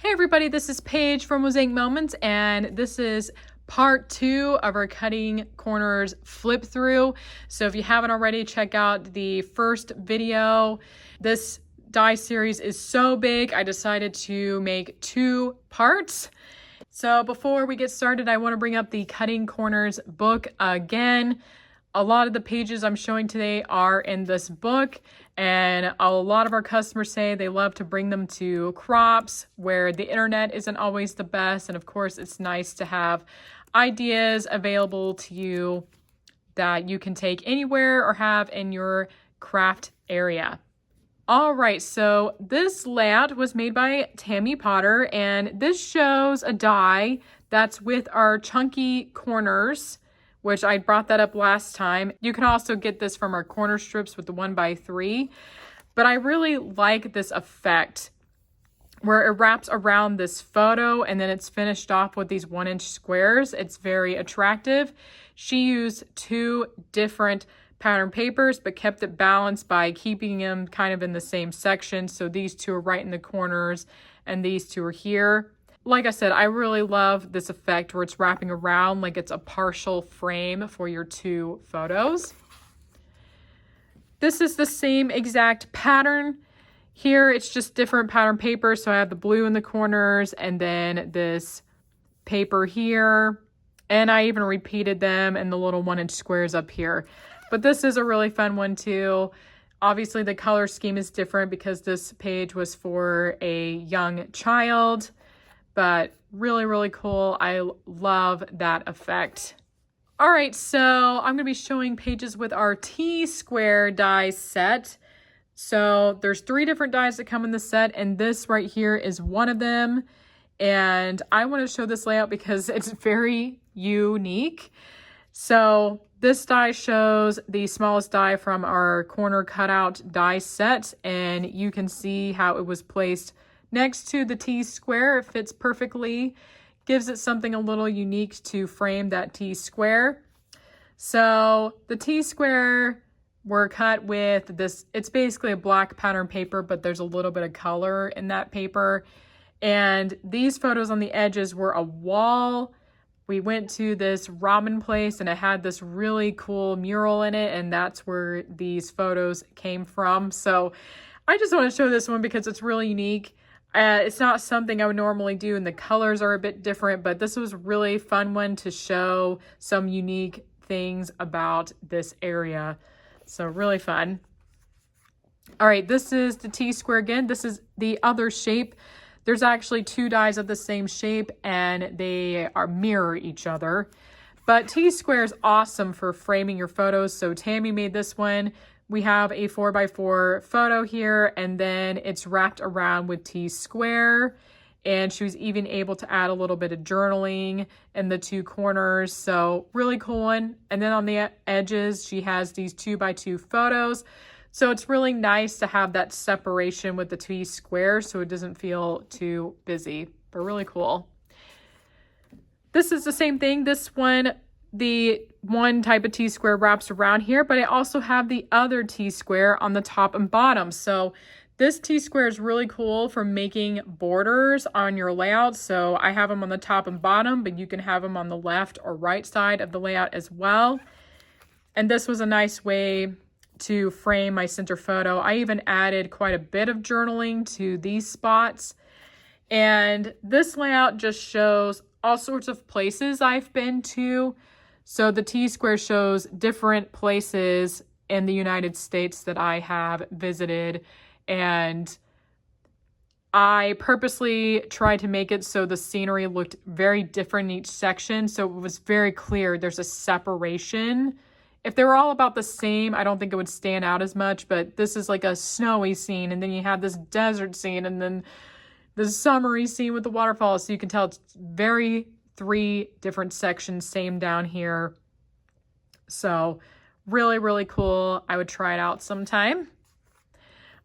Hey everybody, this is Paige from Mosaic Moments, and this is part 2 of our cutting corners flip through. So if you haven't already, check out the first video. This die series is so big, I decided to make 2 parts. So before we get started, I want to bring up the Cutting Corners book again. A lot of the pages I'm showing today are in this book, and a lot of our customers say they love to bring them to crops where the internet isn't always the best. And of course, it's nice to have ideas available to you that you can take anywhere or have in your craft area. All right, so this layout was made by Tammy Potter, and this shows a die that's with our chunky corners, which I brought that up last time. You can also get this from our corner strips with the 1x3, but I really like this effect where it wraps around this photo and then it's finished off with these 1-inch squares. It's very attractive. She used 2 different pattern papers, but kept it balanced by keeping them kind of in the same section. So these 2 are right in the corners and these 2 are here. Like I said, I really love this effect where it's wrapping around like it's a partial frame for your 2 photos. This is the same exact pattern. Here it's just different pattern paper. So I have the blue in the corners and then this paper here. And I even repeated them in the little 1-inch squares up here. But this is a really fun one too. Obviously the color scheme is different because this page was for a young child. But really, really cool. I love that effect. All right, so I'm gonna be showing pages with our T-square die set. So there's 3 different dies that come in the set, and this right here is one of them. And I wanna show this layout because it's very unique. So this die shows the smallest die from our corner cutout die set, and you can see how it was placed next to the T-square. It fits perfectly, gives it something a little unique to frame that T-square. So the T-square were cut with this, it's basically a black pattern paper, but there's a little bit of color in that paper. And these photos on the edges were a wall. We went to this ramen place and it had this really cool mural in it, and that's where these photos came from. So I just want to show this one because it's really unique. It's not something I would normally do, and the colors are a bit different, but this was a really fun one to show some unique things about this area. So really fun. All right, this is the T-square again. This is the other shape. There's actually 2 dies of the same shape and they mirror each other. But T-square is awesome for framing your photos. So Tammy made this one. We have a 4x4 photo here, and then it's wrapped around with T-square. And she was even able to add a little bit of journaling in the 2 corners. So really cool one. And then on the edges, she has these 2x2 photos. So it's really nice to have that separation with the T-square so it doesn't feel too busy, but really cool. This is the same thing. This one, the one type of T-square wraps around here, but I also have the other T-square on the top and bottom. So this T-square is really cool for making borders on your layout. So I have them on the top and bottom, but you can have them on the left or right side of the layout as well. And this was a nice way to frame my center photo. I even added quite a bit of journaling to these spots. And this layout just shows all sorts of places I've been to. So the T-square shows different places in the United States that I have visited. And I purposely tried to make it so the scenery looked very different in each section. So it was very clear there's a separation. If they were all about the same, I don't think it would stand out as much, but this is like a snowy scene, and then you have this desert scene, and then the summery scene with the waterfalls. So you can tell it's very 3 different sections, same down here. So really, really cool. I would try it out sometime.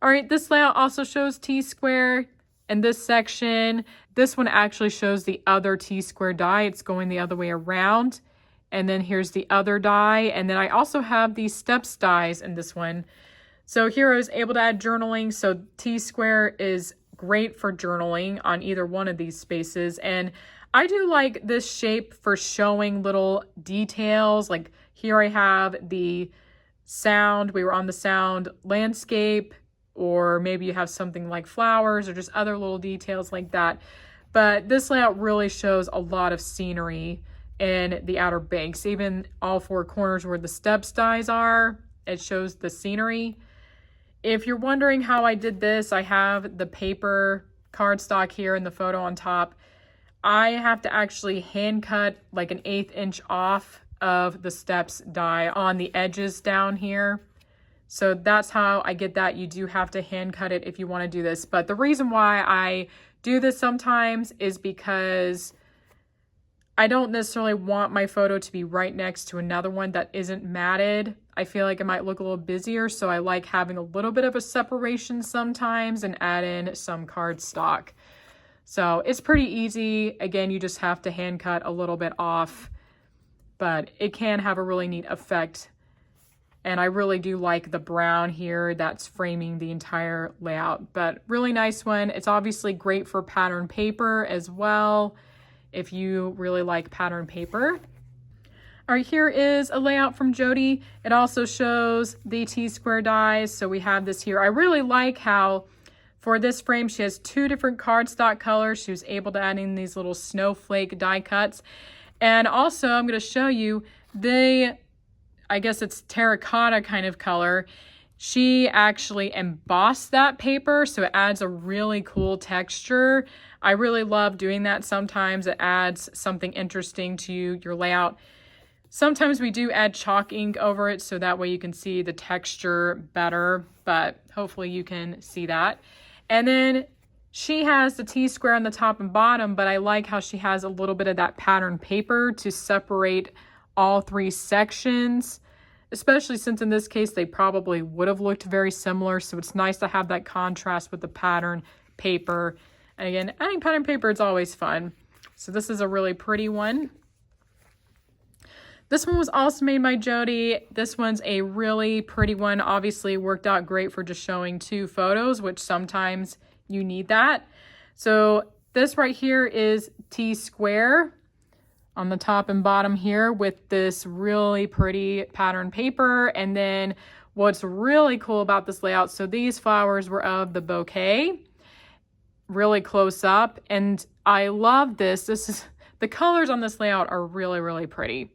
All right, this layout also shows T-square in this section. This one actually shows the other T-square die. It's going the other way around. And then here's the other die. And then I also have these steps dies in this one. So here I was able to add journaling. So T-square is great for journaling on either one of these spaces. And I do like this shape for showing little details. Like here I have the sound, we were on the sound landscape, or maybe you have something like flowers or just other little details like that. But this layout really shows a lot of scenery in the Outer Banks. Even all four corners where the steps dies are, it shows the scenery. If you're wondering how I did this, I have the paper cardstock here and the photo on top. I have to actually hand cut like an 1/8 inch off of the steps die on the edges down here. So that's how I get that. You do have to hand cut it if you want to do this. But the reason why I do this sometimes is because I don't necessarily want my photo to be right next to another one that isn't matted. I feel like it might look a little busier, so I like having a little bit of a separation sometimes and add in some cardstock. So it's pretty easy. Again, you just have to hand cut a little bit off, but it can have a really neat effect. And I really do like the brown here that's framing the entire layout, but really nice one. It's obviously great for pattern paper as well, if you really like pattern paper. All right, here is a layout from Jody. It also shows the T-square dies. So we have this here. I really like how for this frame, she has 2 different cardstock colors. She was able to add in these little snowflake die cuts. And also I'm gonna show you I guess it's terracotta kind of color. She actually embossed that paper, so it adds a really cool texture. I really love doing that sometimes. It adds something interesting to your layout. Sometimes we do add chalk ink over it, so that way you can see the texture better, but hopefully you can see that. And then she has the T-square on the top and bottom, but I like how she has a little bit of that pattern paper to separate all 3 sections, especially since in this case they probably would have looked very similar. So it's nice to have that contrast with the pattern paper. And again, adding pattern paper is always fun. So this is a really pretty one. This one was also made by Jody. This one's a really pretty one. Obviously worked out great for just showing 2 photos, which sometimes you need that. So this right here is T-square on the top and bottom here with this really pretty pattern paper. And then what's really cool about this layout, so these flowers were of the bouquet, really close up. And I love this. The colors on this layout are really, really pretty.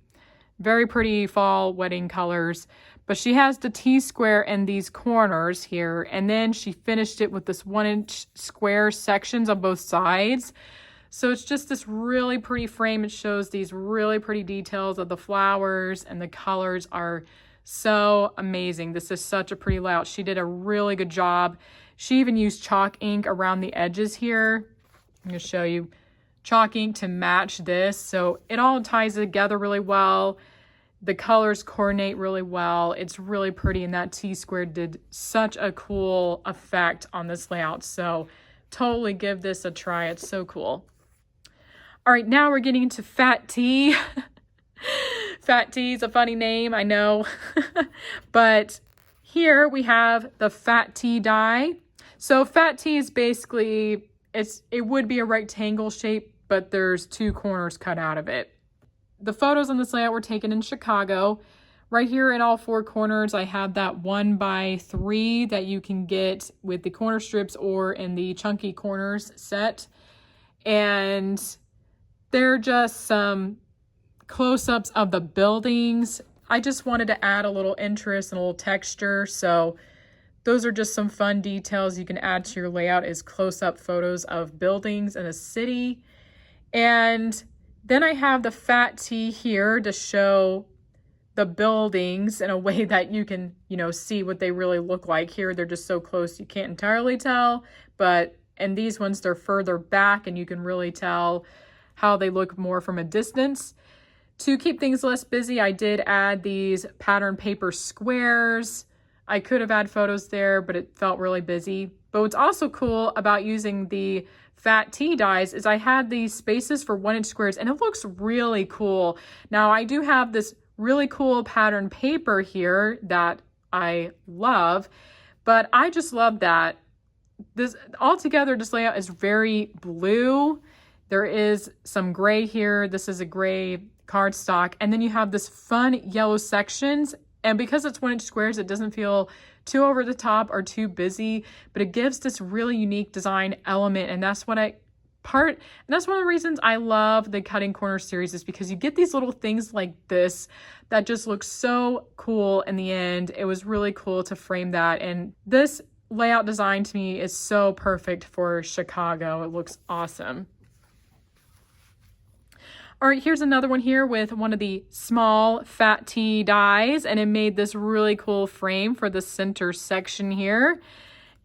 Very pretty fall wedding colors. But she has the T-square in these corners here. And then she finished it with this 1-inch square sections on both sides. So it's just this really pretty frame. It shows these really pretty details of the flowers, and the colors are so amazing. This is such a pretty layout. She did a really good job. She even used chalk ink around the edges here. I'm going to show you chalk ink to match this. So it all ties together really well. The colors coordinate really well. It's really pretty, and that T-square did such a cool effect on this layout. So totally give this a try. It's so cool. All right, now we're getting into Fat T. Fat T is a funny name, I know. But here we have the Fat T die. So Fat T is basically, it would be a rectangle shape, but there's 2 corners cut out of it. The photos on this layout were taken in Chicago. Right here in all 4 corners, I have that 1x3 that you can get with the corner strips or in the chunky corners set. And they're just some close-ups of the buildings. I just wanted to add a little interest and a little texture. So those are just some fun details you can add to your layout, is close-up photos of buildings in a city. And then I have the Fat T here to show the buildings in a way that you can, see what they really look like. Here, they're just so close you can't entirely tell. But in these ones, they're further back and you can really tell how they look more from a distance. To keep things less busy, I did add these pattern paper squares. I could have had photos there, but it felt really busy. But what's also cool about using the Fat T dies is I had these spaces for 1-inch squares, and it looks really cool. Now I do have this really cool pattern paper here that I love, but I just love that this altogether, this layout is very blue. There is some gray here. This is a gray cardstock. And then you have this fun yellow sections. And because it's 1-inch squares, it doesn't feel too over the top or too busy, but it gives this really unique design element. And that's one of the reasons I love the Cutting Corner series, is because you get these little things like this that just look so cool in the end. It was really cool to frame that. And this layout design to me is so perfect for Chicago. It looks awesome. All right, here's another one here with one of the small fat T dies, and it made this really cool frame for the center section here.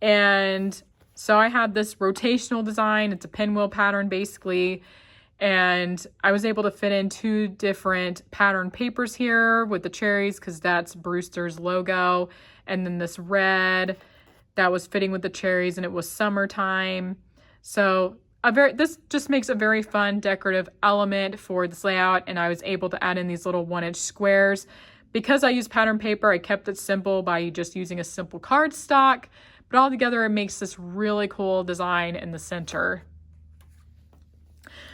And so I had this rotational design. It's a pinwheel pattern basically. And I was able to fit in 2 different pattern papers here with the cherries, because that's Brewster's logo. And then this red that was fitting with the cherries, and it was summertime. So this just makes a very fun decorative element for this layout. And I was able to add in these little 1-inch squares. Because I used pattern paper, I kept it simple by just using a simple cardstock. But all together, it makes this really cool design in the center.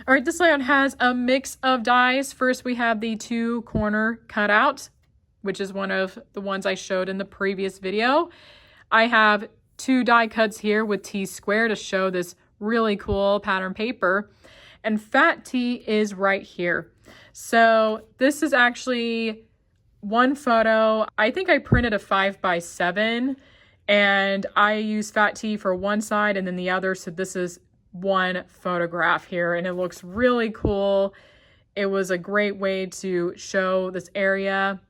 All right, this layout has a mix of dies. First, we have the 2 corner cutout, which is one of the ones I showed in the previous video. I have 2 die cuts here with T square to show this really cool pattern paper. And fat T is right here. So this is actually one photo. I think I printed a 5x7. And I use fat T for one side and then the other. So this is one photograph here, and it looks really cool. It was a great way to show this area.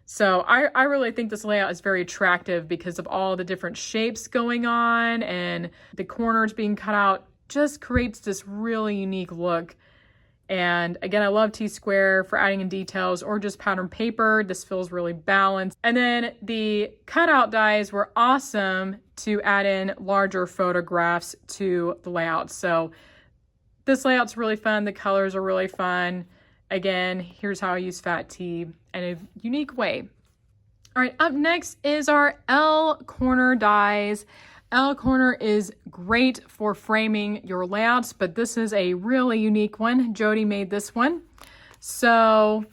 So I really think this layout is very attractive because of all the different shapes going on, and the corners being cut out just creates this really unique look. And again, I love T-square for adding in details or just pattern paper. This feels really balanced. And then the cutout dies were awesome to add in larger photographs to the layout. So this layout's really fun. The colors are really fun. Again, here's how I use fat T in a unique way. All right, up next is our L corner dies. L corner is great for framing your layouts, but this is a really unique one. Jody made this one. So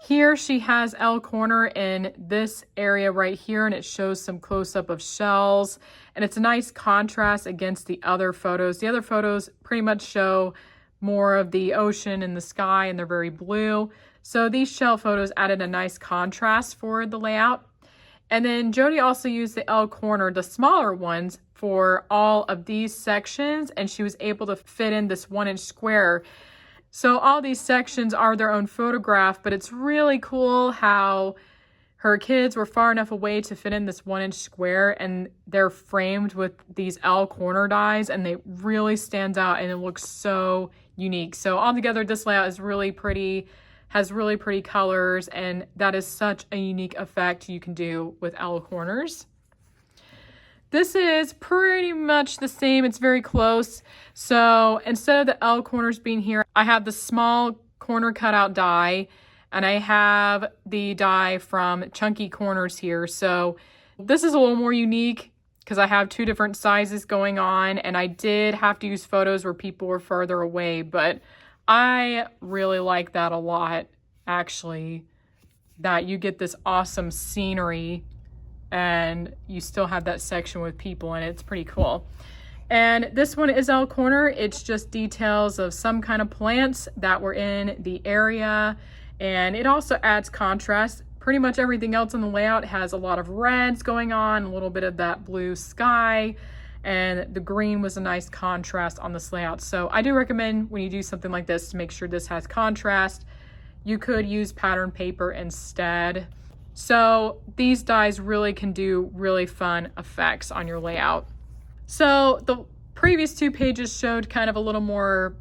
here she has L corner in this area right here, and it shows some close-up of shells, and it's a nice contrast against the other photos. The other photos pretty much show more of the ocean and the sky, and they're very blue. So these shell photos added a nice contrast for the layout. And then Jody also used the L corner, the smaller ones, for all of these sections, and she was able to fit in this 1-inch square. So all these sections are their own photograph, but it's really cool how her kids were far enough away to fit in this 1-inch square, and they're framed with these L corner dies, and they really stand out, and it looks so unique. So altogether, this layout is really pretty, has really pretty colors, and that is such a unique effect you can do with L corners. This is pretty much the same. It's very close. So instead of the L corners being here, I have the small corner cutout die, and I have the die from Chunky Corners here. So this is a little more unique because I have 2 different sizes going on, and I did have to use photos where people were further away, but I really like that a lot, actually, that you get this awesome scenery and you still have that section with people in it. It's pretty cool. And this one is L corner. It's just details of some kind of plants that were in the area, and it also adds contrast. Pretty much everything else in the layout has a lot of reds going on, a little bit of that blue sky, and the green was a nice contrast on this layout. So I do recommend when you do something like this to make sure this has contrast. You could use pattern paper instead. So these dies really can do really fun effects on your layout. So the previous 2 pages showed kind of a little more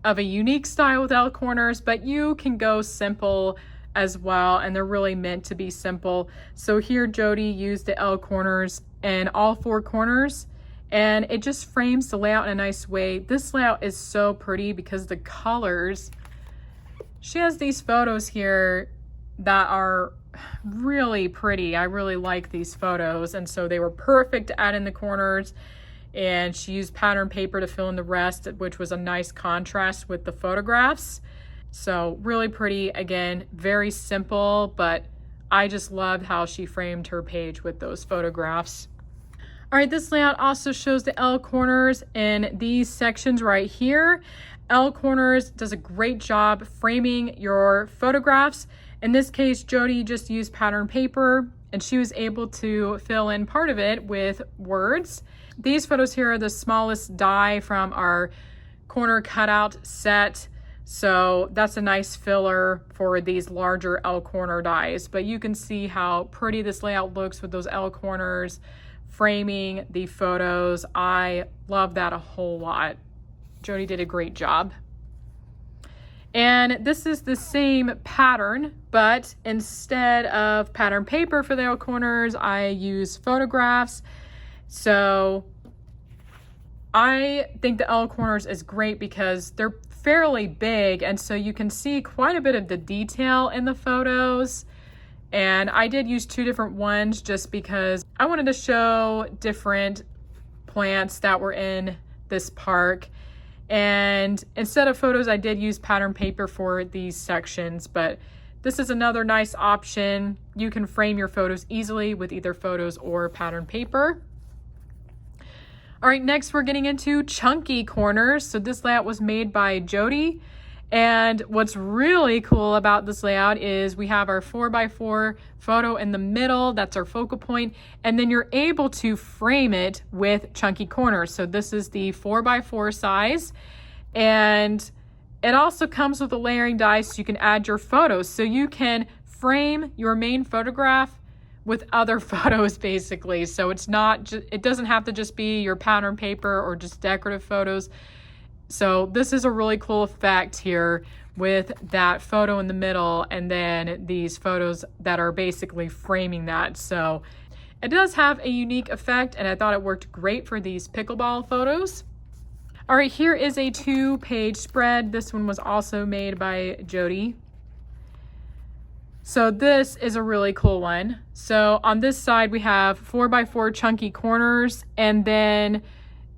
of a unique style with L corners, but you can go simple as well, and they're really meant to be simple. So here Jody used the L corners in all 4 corners, and it just frames the layout in a nice way. This layout is so pretty because the colors, she has these photos here that are really pretty. I really like these photos, and so they were perfect to add in the corners. And she used pattern paper to fill in the rest, which was a nice contrast with the photographs. So really pretty. Again, very simple, but I just loved how she framed her page with those photographs. All right, this layout also shows the L corners in these sections right here. L corners does a great job framing your photographs. In this case, Jody just used pattern paper, and she was able to fill in part of it with words. These photos here are the smallest die from our corner cutout set. So that's a nice filler for these larger L corner dies. But you can see how pretty this layout looks with those L corners framing the photos. I love that a whole lot. Jody did a great job. And this is the same pattern, but instead of pattern paper for the L corners, I use photographs. So I think the L corners is great because they're fairly big, and so you can see quite a bit of the detail in the photos. And I did use two different ones just because I wanted to show different plants that were in this park. And instead of photos, I did use pattern paper for these sections, but this is another nice option. You can frame your photos easily with either photos or pattern paper. All right, next we're getting into chunky corners. So this layout was made by Jody. And what's really cool about this layout is we have our 4x4 photo in the middle. That's our focal point. And then you're able to frame it with chunky corners. So this is the 4x4 size. And it also comes with a layering die so you can add your photos. So you can frame your main photograph with other photos basically. So it's not, it doesn't have to just be your pattern paper or just decorative photos. So this is a really cool effect here with that photo in the middle and then these photos that are basically framing that. So it does have a unique effect, and I thought it worked great for these pickleball photos. All right, here is a 2-page spread. This one was also made by Jody. So this is a really cool one. So on this side we have 4x4 chunky corners, and then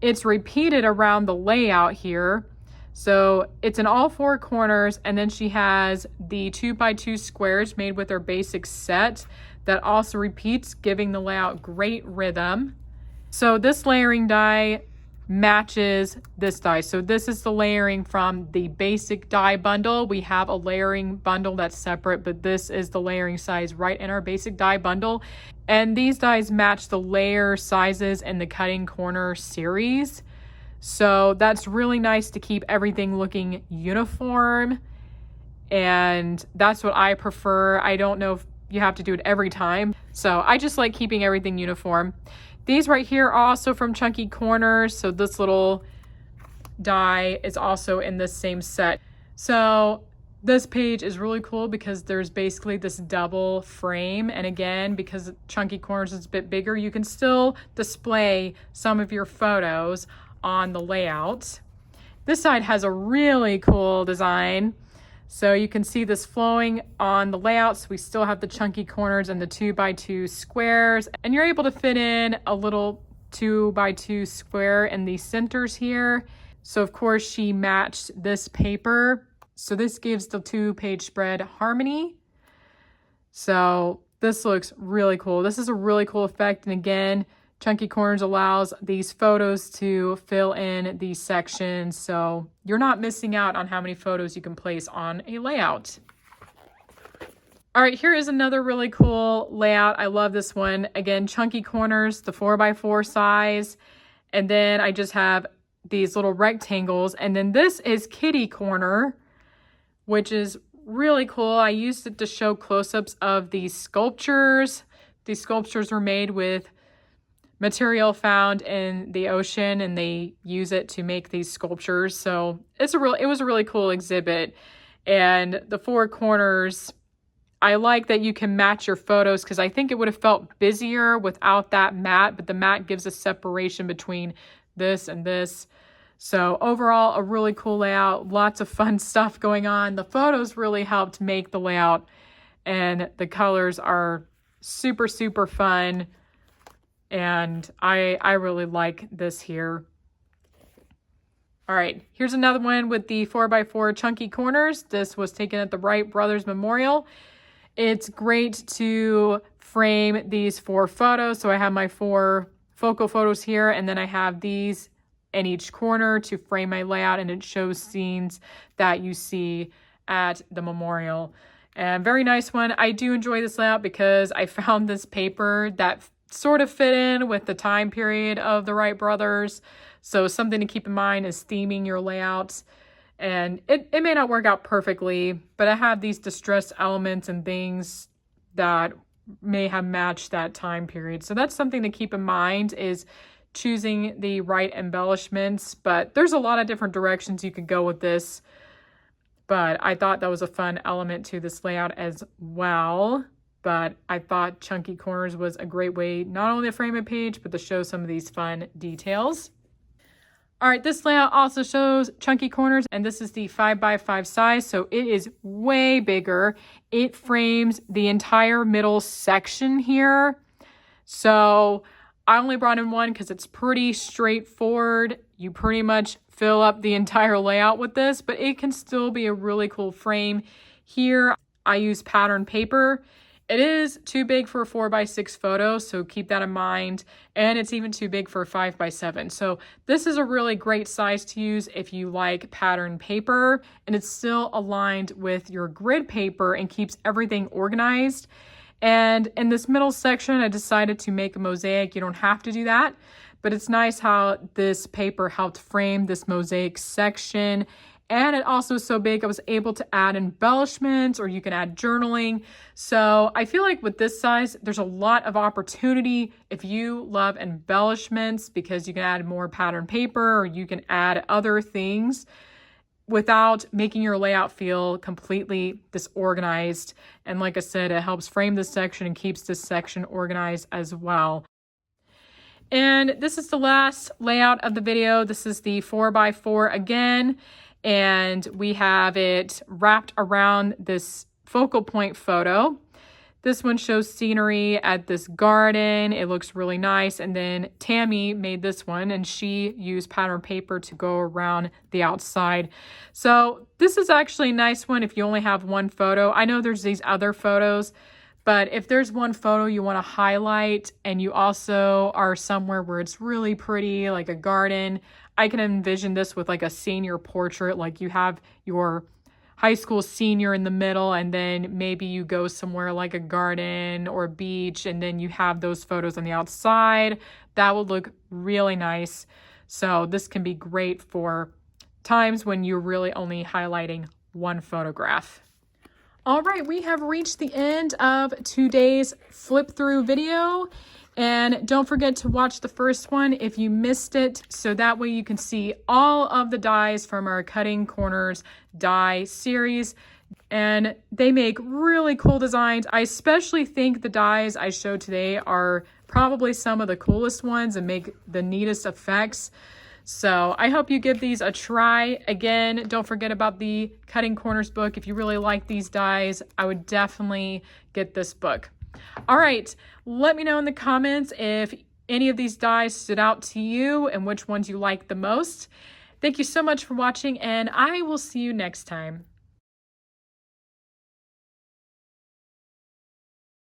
it's repeated around the layout here. So it's in all 4 corners, and then she has the 2x2 squares made with her basic set that also repeats, giving the layout great rhythm. So this layering die matches this die. So this is the layering from the basic die bundle. We have a layering bundle that's separate, but this is the layering size right in our basic die bundle. And these dies match the layer sizes in the cutting corner series. So that's really nice to keep everything looking uniform. And that's what I prefer. I don't know if you have to do it every time. So I just like keeping everything uniform. These right here are also from Chunky Corners. So this little die is also in this same set. So this page is really cool because there's basically this double frame. And again, because Chunky Corners is a bit bigger, you can still display some of your photos on the layout. This side has a really cool design. So you can see this flowing on the layout. So we still have the chunky corners and the 2x2 squares, and you're able to fit in a little 2x2 square in the centers here. So of course she matched this paper. So this gives the 2-page spread harmony. So this looks really cool. This is a really cool effect. And again, Chunky Corners allows these photos to fill in these sections, so you're not missing out on how many photos you can place on a layout. All right, here is another really cool layout. I love this one. Again, Chunky Corners, the 4x4 size, and then I just have these little rectangles, and then this is Kitty Corner, which is really cool. I used it to show close-ups of these sculptures. These sculptures were made with material found in the ocean, and they use it to make these sculptures. So it was a really cool exhibit. And the 4 corners, I like that you can match your photos because I think it would have felt busier without that mat, but the mat gives a separation between this and this. So overall, a really cool layout, lots of fun stuff going on. The photos really helped make the layout and the colors are super, super fun. And I really like this here. All right, here's another one with the 4x4 chunky corners. This was taken at the Wright Brothers Memorial. It's great to frame these 4 photos. So I have my 4 focal photos here, and then I have these in each corner to frame my layout, and it shows scenes that you see at the memorial. And very nice one. I do enjoy this layout because I found this paper that sort of fit in with the time period of the Wright brothers. So something to keep in mind is theming your layouts. And it may not work out perfectly, but I have these distressed elements and things that may have matched that time period. So that's something to keep in mind, is choosing the right embellishments. But there's a lot of different directions you could go with this. But I thought that was a fun element to this layout as well. But I thought chunky corners was a great way not only to frame a page, but to show some of these fun details. All right, this layout also shows chunky corners, and this is the 5x5 size, so it is way bigger. It frames the entire middle section here. So I only brought in one because it's pretty straightforward. You pretty much fill up the entire layout with this, but it can still be a really cool frame. Here, I use pattern paper. It is too big for a 4x6 photo, so keep that in mind. And it's even too big for a 5x7. So this is a really great size to use if you like pattern paper, and it's still aligned with your grid paper and keeps everything organized. And in this middle section, I decided to make a mosaic. You don't have to do that, but it's nice how this paper helped frame this mosaic section. And it also is so big, I was able to add embellishments, or you can add journaling. So I feel like with this size, there's a lot of opportunity if you love embellishments, because you can add more pattern paper, or you can add other things without making your layout feel completely disorganized. And like I said, it helps frame this section and keeps this section organized as well. And this is the last layout of the video. This is the 4x4 again. And we have it wrapped around this focal point photo. This one shows scenery at this garden. It looks really nice. And then Tammy made this one, and she used pattern paper to go around the outside. So this is actually a nice one if you only have one photo. I know there's these other photos, but if there's one photo you want to highlight and you also are somewhere where it's really pretty, like a garden, I can envision this with like a senior portrait, like you have your high school senior in the middle, and then maybe you go somewhere like a garden or a beach, and then you have those photos on the outside. That would look really nice. So this can be great for times when you're really only highlighting one photograph. All right, we have reached the end of today's flip through video. And don't forget to watch the first one if you missed it, so that way you can see all of the dies from our Cutting Corners die series. And they make really cool designs. I especially think the dies I showed today are probably some of the coolest ones and make the neatest effects. So I hope you give these a try. Again, don't forget about the Cutting Corners book. If you really like these dies, I would definitely get this book. All right, let me know in the comments if any of these dies stood out to you and which ones you like the most. Thank you so much for watching, and I will see you next time.